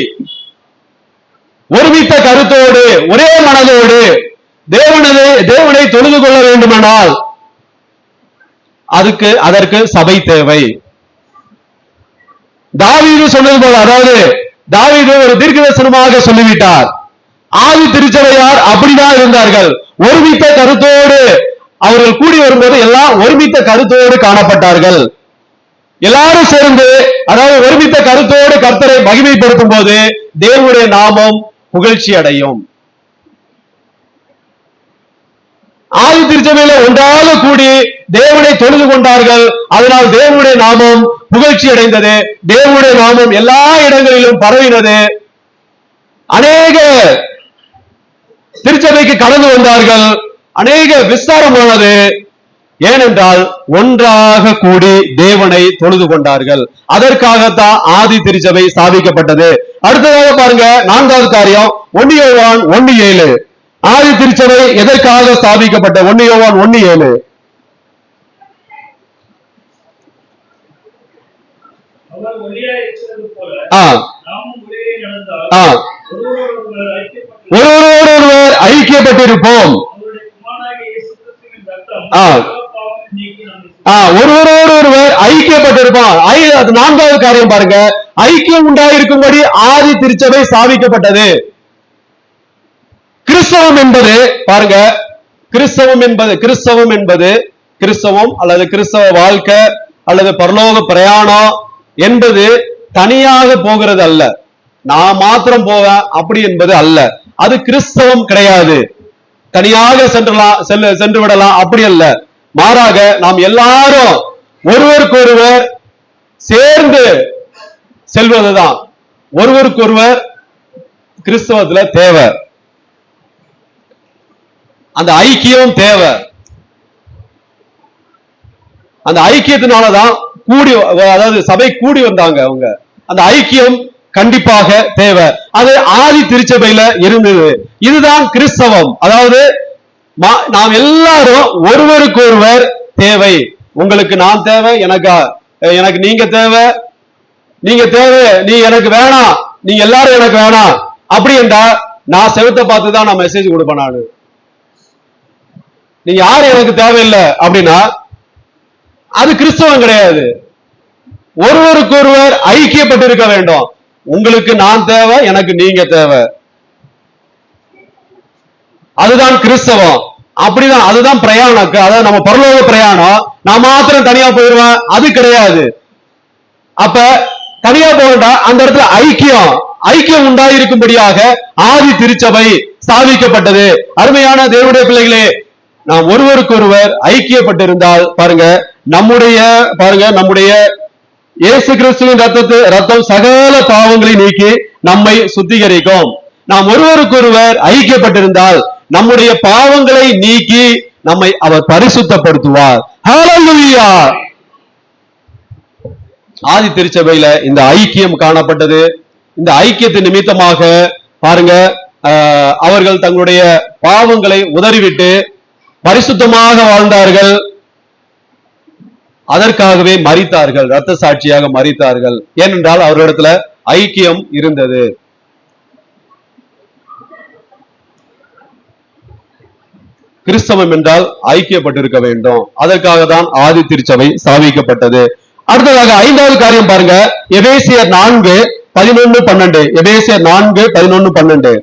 Speaker 1: ஒருமித்த கருத்தோடு ஒரே மனதோடு தேவனை தொழுது கொள்ள வேண்டுமானால் அதற்கு சபை தேவை. தாவீது சொன்னது போல, அதாவது தாவீது ஒரு தீர்க்கதரிசனமாக சொல்லிவிட்டார். ஆதி திருச்சபையார் அப்படிதான் இருந்தார்கள். ஒருமித்த கருத்தோடு அவர்கள் கூடி வரும்போது எல்லாம் ஒருமித்த கருத்தோடு காணப்பட்டார்கள். எல்லாரும் சேர்ந்து, அதாவது ஒருமித்த கருத்தோடு கர்த்தரை மகிமைப்படுத்தும் போது தேவனுடைய நாமம் புகழ்ச்சி அடையும். ஆதி திருச்சபையில ஒன்றாக கூடி தேவனை தொழுது கொண்டார்கள். அதனால் தேவனுடைய நாமம் புகழ்ச்சி அடைந்தது. தேவனுடைய நாமம் எல்லா இடங்களிலும் பரவினது. அநேக திருச்சபைக்கு கடந்து வந்தார்கள். அநேக விஸ்தாரமானது. ஏனென்றால் ஒன்றாக கூடி தேவனை தொழுது கொண்டார்கள். அதற்காகத்தான் ஆதி திருச்சபை ஸ்தாபிக்கப்பட்டது. அடுத்ததாக பாருங்க, நான்காவது காரியம் 1 யோவான் 1:7. ஆதி திருச்சபை எதற்காக ஸ்தாபிக்கப்பட்ட? 1 யோவான் 1:7. ஒருவரோடொருவர் ஐக்கியப்பட்டிருப்போம். ஒருவரோடொருவர் ஐக்கியப்பட்டிருப்பான். நான்காவது காரியம் பாருங்க, ஐக்கியம் உண்டாயிருக்கும்படி ஆதி திருச்சபை ஸ்தாபிக்கப்பட்டது. கிறிஸ்தவம் என்பது பாருங்க, கிறிஸ்தவம் அல்லது கிறிஸ்தவ வாழ்க்கை அல்லது பரலோக பிரயாணம் என்பது தனியாக போகிறது அல்ல. நான் மாத்திரம் போவேன் அப்படி என்பது அல்ல. அது கிறிஸ்தவம் கிடையாது. தனியாக சென்று விடலாம் அப்படி அல்ல. மாறாக நாம் எல்லாரும் ஒருவருக்கொருவர் சேர்ந்து செல்வதுதான். ஒருவருக்கொருவர் கிறிஸ்தவத்துல தேவை. அந்த ஐக்கியம் தேவை. அந்த ஐக்கியத்தினாலதான் கூடி, அதாவது சபை கூடி வந்தாங்க அவங்க. அந்த ஐக்கியம் கண்டிப்பாக தேவை. அது ஆதி திருச்சபையில இருந்தது. இதுதான் கிறிஸ்தவம். அதாவது நாம் எல்லாரும் ஒருவருக்கு ஒருவர் தேவை. உங்களுக்கு நான் தேவை, எனக்கு எனக்கு நீங்க தேவை, நீங்க தேவை, நீ எனக்கு வேணாம், நீங்க எல்லாரும் எனக்கு வேணாம் அப்படி என்றா நான் செவத்தை பார்த்துதான் நான் மெசேஜ் கொடுப்பேன். நானு நீங்க யாரும் எனக்கு தேவையில்லை அப்படின்னா அது கிறிஸ்தவம் கிடையாது. ஒருவருக்கு ஒருவர் ஐக்கியப்பட்டு இருக்க வேண்டும். உங்களுக்கு நான் தேவை, எனக்கு நீங்க தேவை, அதுதான் கிறிஸ்தவம். அப்படிதான், அதுதான் பிரயாணம். அதாவது நம்ம பரலோக பிரயாணம். நான் மாத்திரம் தனியா போயிடுவேன் அது கிடையாது. அப்ப தனியா போகண்டா அந்த இடத்துல ஐக்கியம் உண்டாயிருக்கும்படியாக ஆதி திருச்சபை ஸ்தாபிக்கப்பட்டது. அருமையான தேவனுடைய பிள்ளைகளே, நாம் ஒருவருக்கு ஒருவர் ஐக்கியப்பட்டிருந்தால் பாருங்க நம்முடைய இயேசு கிறிஸ்துவின் ரத்தம் சகல பாவங்களை நீக்கி நம்மை சுத்திகரிக்கும். நாம் ஒருவருக்கு ஒருவர் ஐக்கியப்பட்டிருந்தால் நம்முடைய பாவங்களை நீக்கி நம்மை அவர் பரிசுத்தப்படுத்துவார். ஹல்லேலூயா. ஆதி திருச்சபையில இந்த ஐக்கியம் காணப்பட்டது. இந்த ஐக்கியத்தின் நிமித்தமாக பாருங்க அவர்கள் தங்களுடைய பாவங்களை உதறிவிட்டு பரிசுத்தமாக வாழ்ந்தார்கள். அதற்காகவே மரித்தார்கள், இரத்த சாட்சியாக மரித்தார்கள். ஏனென்றால் அவர்களிடத்துல ஐக்கியம் இருந்தது. கிறிஸ்தவம் என்றால் ஐக்கியப்பட்டிருக்க வேண்டும். அதற்காக தான் ஆதி திருச்சபை ஸ்தாபிக்கப்பட்டது. அடுத்ததாக 5வது காரியம் பாருங்க, எபேசியர் 4:11-12. எபேசியர் 4:11-12.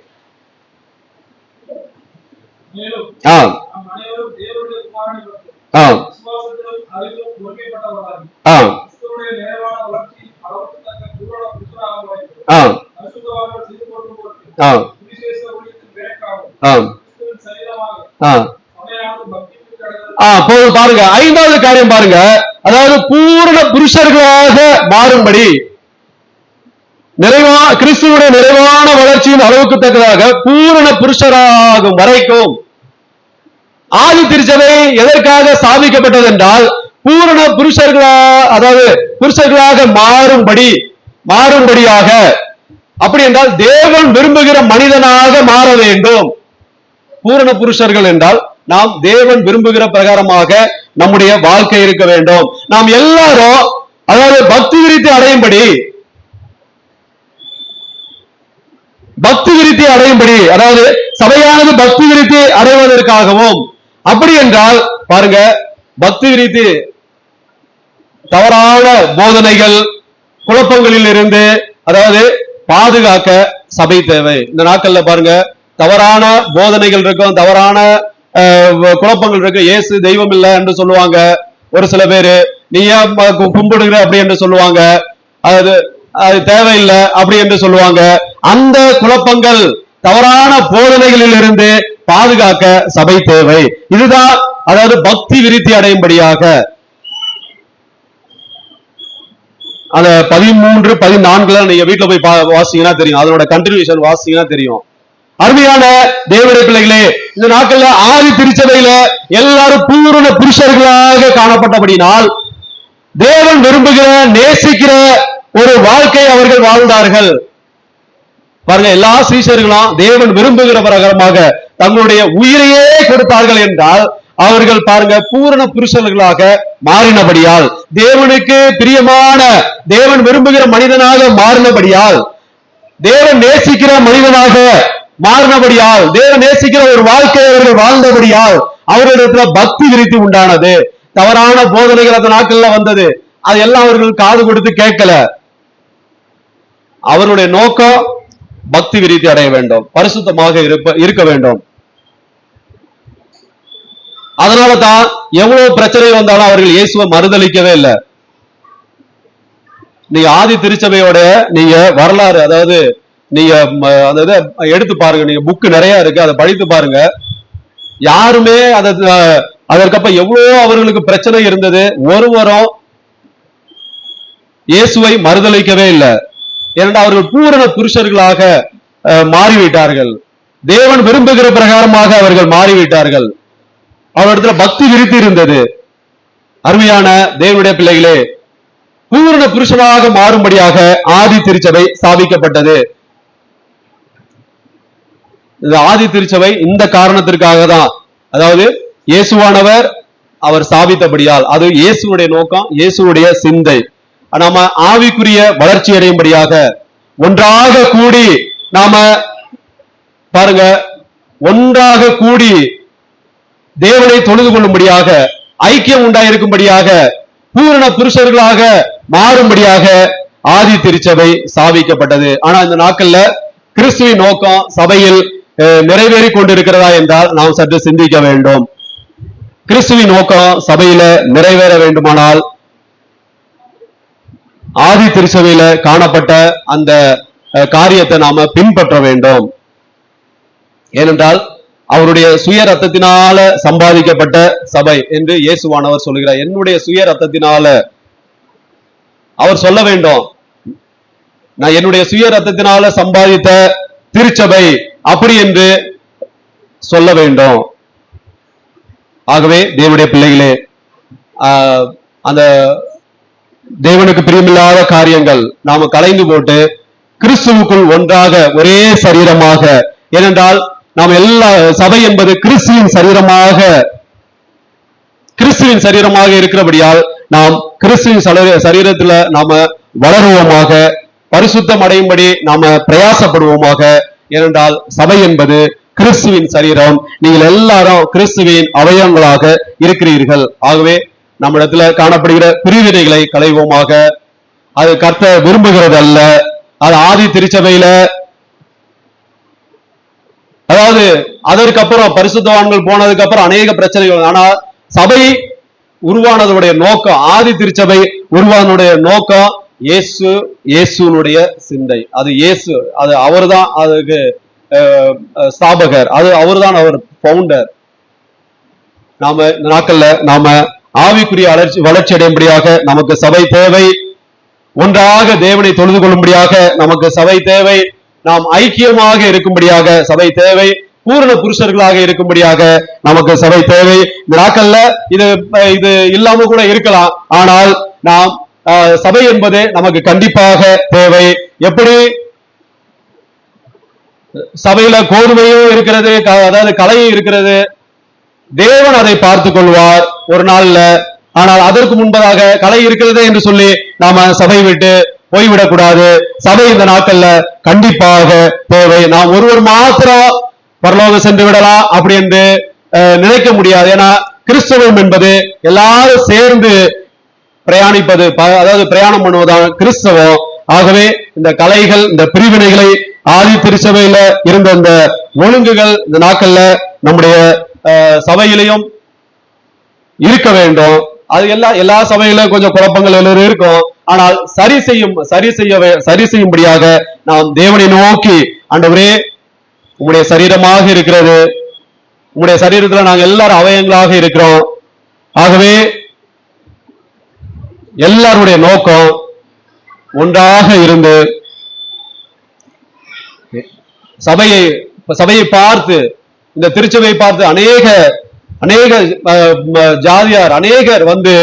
Speaker 1: பாருங்க 5வது காரியம் பாருங்க, அதாவது பூரண புருஷர்களாக மாறும்படி கிறிஸ்துவுடைய நிறைவான வளர்ச்சியின் அளவுக்கு தக்கதாக பூரண புருஷராகும் வரைக்கும் ஆதி திருச்சபை எதற்காக ஸ்தாபிக்கப்பட்டது என்றால் பூரண புருஷர்களாக மாறும்படியாக. அப்படி என்றால் தேவன் விரும்புகிற மனிதனாக மாற வேண்டும். பூரண புருஷர்கள் என்றால் நாம் தேவன் விரும்புகிற பிரகாரமாக நம்முடைய வாழ்க்கை இருக்க வேண்டும். நாம் எல்லாரும் அதாவது பக்தி விருத்தி அடையும்படி அதாவது சபையானது பக்தி விருத்தி அடைவதற்காகவும். அப்படி என்றால் பாருங்க, பக்தி விருத்தி தவறான போதனைகள் குழப்பங்களில் இருந்து அதாவது பாதுகாக்க சபை தேவை. இந்த நாட்கள்ல பாருங்க தவறான போதனைகள் இருக்கும், தவறான குழப்பங்கள் இருக்கு. இயேசு தெய்வம் இல்லை என்று சொல்லுவாங்க ஒரு சில பேரு, நீ ஏன் கும்பிடுகிற அப்படி என்று சொல்லுவாங்க, அது தேவையில்லை அப்படி என்று சொல்லுவாங்க. அந்த குழப்பங்கள் தவறான போதனைகளில் இருந்து பாதுகாக்க சபை தேவை. இதுதான் அதாவது பக்தி விருத்தி அடையும்படியாக. அந்த 13, 14 நீங்க வீட்டுல போய் வாசிங்கன்னா தெரியும், அதனோட கண்டினியூஷன் வாசிங்கன்னா தெரியும். அருமையான தேவனுடைய பிள்ளைகளே, இந்த நாட்கள்ல ஆதி திருச்சபையில எல்லாரும் பூரண புருஷர்களாக காணப்பட்டபடினால் தேவன் விரும்புகிற நேசிக்கிற ஒரு வாழ்க்கை அவர்கள் வாழ்ந்தார்கள். பாருங்க, எல்லா சீஷர்களும் தேவன் விரும்புகிற பிரகாரமாக தங்களுடைய உயிரையே கொடுத்தார்கள் என்றால் அவர்கள் பாருங்க பூரண புருஷர்களாக மாறினபடியால், தேவனுக்கு பிரியமான தேவன் விரும்புகிற மனிதனாக மாறினபடியால், தேவன் நேசிக்கிற மனிதனாக மாறினபடியால், தேவன் நேசிக்கிற ஒரு வாழ்க்கை அவர்கள் வாழ்ந்தபடியால் அவர்களிடத்துல பக்தி விருத்தி உண்டானது. தவறான போதனைகள் அந்த நாட்கள்ல வந்தது, அதெல்லாம் அவர்கள் காது கொடுத்து கேட்கல. அவருடைய நோக்கம் பக்தி விருத்தி அடைய வேண்டும், பரிசுத்தமாக இருக்க வேண்டும். அதனால தான் எவ்வளவு பிரச்சனை வந்தாலும் அவர்கள் இயேசுவை மறுதலிக்கவே இல்லை. நீங்க ஆதி திருச்சபையோட நீங்க வரலாறு, அதாவது நீங்க அந்த இதை எடுத்து பாருங்க, நீங்க புக்கு நிறைய இருக்கு, அதை படித்து பாருங்க. யாருமே அதற்கப்ப எவ்வளவு அவர்களுக்கு பிரச்சனை இருந்தது, ஒருவரும் இயேசுவை மறுதலிக்கவே இல்லை. ஏனென்றால் அவர்கள் பூரண புருஷர்களாக மாறிவிட்டார்கள். தேவன் விரும்புகிற பிரகாரமாக அவர்கள் மாறிவிட்டார்கள். அவரிடத்துல பக்தி விருத்தி இருந்தது. அருமையான தேவனுடைய பிள்ளைகளே, பூரண புருஷனாக மாறும்படியாக ஆதி திருச்சபை ஸ்தாபிக்கப்பட்டது. இந்த ஆதி திருச்சபை இந்த காரணத்திற்காக தான், அதாவது இயேசுவானவர் அவர் ஸ்தாபித்தபடியால், அது இயேசுடைய நோக்கம், இயேசுடைய சிந்தை. நாம ஆவிக்குரிய வளர்ச்சி அடையும்படியாக ஒன்றாக கூடி, நாம பாருங்க, ஒன்றாக கூடி தேவனை தொழுது கொள்ளும்படியாக, ஐக்கியம் உண்டாயிருக்கும்படியாக, பூரண புருஷர்களாக மாறும்படியாக ஆதி திருச்சபை ஸ்தாபிக்கப்பட்டது. ஆனா இந்த நாட்கள்ல கிறிஸ்துவின் நோக்கம் சபையில் நிறைவேறி கொண்டிருக்கிறதா என்றால் நாம் சற்று சிந்திக்க வேண்டும். கிறிஸ்துவின் நோக்கம் சபையில நிறைவேற வேண்டுமானால் ஆதி திருச்சபையில காணப்பட்ட அந்த காரியத்தை நாம பின்பற்ற வேண்டும். ஏனென்றால் அவருடைய சுய ரத்தத்தினால சம்பாதிக்கப்பட்ட சபை என்று இயேசுவானவர் சொல்லுகிறார். என்னுடைய சுய ரத்தத்தினால அவர் சொல்ல வேண்டும், நான் என்னுடைய சுய ரத்தத்தினால சம்பாதித்த திருச்சபை அப்படி என்று சொல்ல வேண்டும். ஆகவே தேவனுடைய பிள்ளைகளே, அந்த தேவனுக்கு பிரியமில்லாத காரியங்கள் நாம கலைந்து போட்டு கிறிஸ்துவுக்குள் ஒன்றாக ஒரே சரீரமாக, ஏனென்றால் நாம் எல்லா சபை என்பது கிறிஸ்துவின் சரீரமாக இருக்கிறபடியால் நாம் கிறிஸ்துவின் சரீரத்துல நாம வளருவோமாக, பரிசுத்தம் அடையும்படி நாம பிரயாசப்படுவோமாக. ஏனென்றால் சபை என்பது கிறிஸ்துவின் சரீரம். நீங்கள் எல்லாரும் கிறிஸ்துவின் அவயவங்களாக இருக்கிறீர்கள். ஆகவே நம்மிடத்துல காணப்படுகிற பிரிவினைகளை களைவோமாக. அது கர்த்தர் விரும்புகிறது அல்ல. அது ஆதி திருச்சபையில, அதாவது அதற்கப்புறம் பரிசுத்தவான்கள் போனதுக்கு அப்புறம் அநேக பிரச்சனைகள். ஆனா சபை உருவானதுடைய நோக்கம், ஆதி திருச்சபை உருவானதுடைய நோக்கம் இயேசுனுடைய சிந்தை. அது இயேசு, அது அவர்தான் அதுக்கு ஸ்தாபகர், அது அவர்தான் அவர் பவுண்டர். நாம இந்த நாட்கள்ல நாம ஆவிக்குரிய வளர்ச்சி அடையும்படியாக நமக்கு சபை தேவை. ஒன்றாக தேவனை தொழுது கொள்ளும்படியாக நமக்கு சபை தேவை. நாம் ஐக்கியமாக இருக்கும்படியாக சபை தேவை. பூரண புருஷர்களாக இருக்கும்படியாக நமக்கு சபை தேவை. இந்த நாட்கள்ல இது இல்லாம கூட இருக்கலாம். ஆனால் நாம் சபை என்பது நமக்கு கண்டிப்பாக தேவை. எப்படி சபையில கோதுமையும் இருக்கிறது, அதாவது கலையும் இருக்கிறது, தேவன் அதை பார்த்துக் கொள்வார் ஒரு நாள்ல. ஆனால் அதற்கு முன்பதாக கலை இருக்கிறது என்று சொல்லி நாம சபை விட்டு போய்விடக் கூடாது. சபை இந்த நாட்கள்ல கண்டிப்பாக தேவை. நாம் ஒருவர் மாத்திரம் பரலோகம் சென்று விடலாம் அப்படி என்று நினைக்க முடியாது. ஏன்னா கிறிஸ்தவம் என்பது எல்லாரும் சேர்ந்து பிரயாணிப்பது, அதாவது பிரயாணம் பண்ணுவதான் கிறிஸ்தவம். ஆகவே இந்த கலைகள், இந்த பிரிவினைகளை, ஆதி திருச்சபையில இருந்த இந்த ஒழுங்குகள் இந்த நாட்கள்ல நம்முடைய சபையிலையும் இருக்க வேண்டும். அது எல்லா சபையில கொஞ்சம் குழப்பங்கள் எல்லோரும் இருக்கும். ஆனால் சரி செய்யும்படியாக நாம் தேவனை நோக்கி, ஆண்டவரே உங்களுடைய சரீரமாக இருக்கிறது, உங்களுடைய சரீரத்துல நாங்கள் எல்லாரும் அவயங்களாக இருக்கிறோம். ஆகவே எல்லாருடைய நோக்கம் ஒன்றாக இருந்து சபையை பார்த்து, இந்த திருச்சபையை பார்த்து அநேக ஜாதியார் அநேகர் வந்து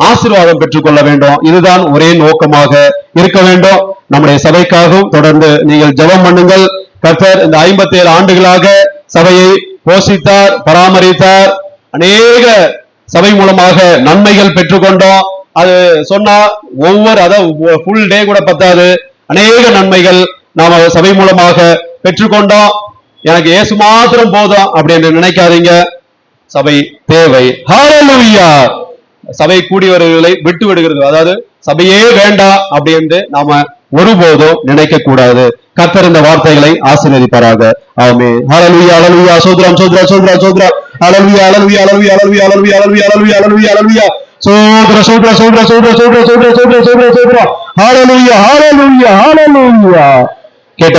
Speaker 1: ஆசீர்வாதம் பெற்றுக் கொள்ள வேண்டும். இதுதான் ஒரே நோக்கமாக இருக்க வேண்டும். நம்முடைய சபைக்காகவும் தொடர்ந்து நீங்கள் ஜெபம் பண்ணுங்கள். கர்த்தர் இந்த 57 ஆண்டுகளாக சபையை போஷித்தார், பராமரித்தார். அநேக சபை மூலமாக நன்மைகள் பெற்றுக்கொண்டோம். அது சொன்னா அதாவது ஃபுல் டே கூட பத்தாது. அநேக நன்மைகள் நாம சபை மூலமாக பெற்றுக்கொண்டோம். எனக்கு இயேசு மாத்திரம் போதும் அப்படி என்று நினைக்காதீங்க. சபை தேவை. ஹல்லேலூயா. சபை கூடியவர்களை விட்டு விடுகிறது, அதாவது சபையே வேண்டாம் அப்படி என்று நாம ஒருபோதும் நினைக்க கூடாது. கர்த்தர் இந்த வார்த்தைகளை ஆசீர்வதிப்பாராக. ஆமென். ஹல்லேலூயா, ஹல்லேலூயா. சோத்ரம் சோத்ரம் சோத்ரம் சோத்ரம். ஹல்லேலூயா, ஹல்லேலூயா, ஹல்லேலூயா, ஹல்லேலூயா, ஹல்லேலூயா, ஹல்லேலூயா, ஹல்லேலூயா, ஹல்லேலூயா. சோத்ரம் சோத்ரம் சோத்ரம் சோத்ரம் சோத்ரம் சோத்ரம் சோத்ரம் சோத்ரம் சோத்ரம். ஹல்லேலூயா, ஹல்லேலூயா, ஹல்லேலூயா. கேட்ட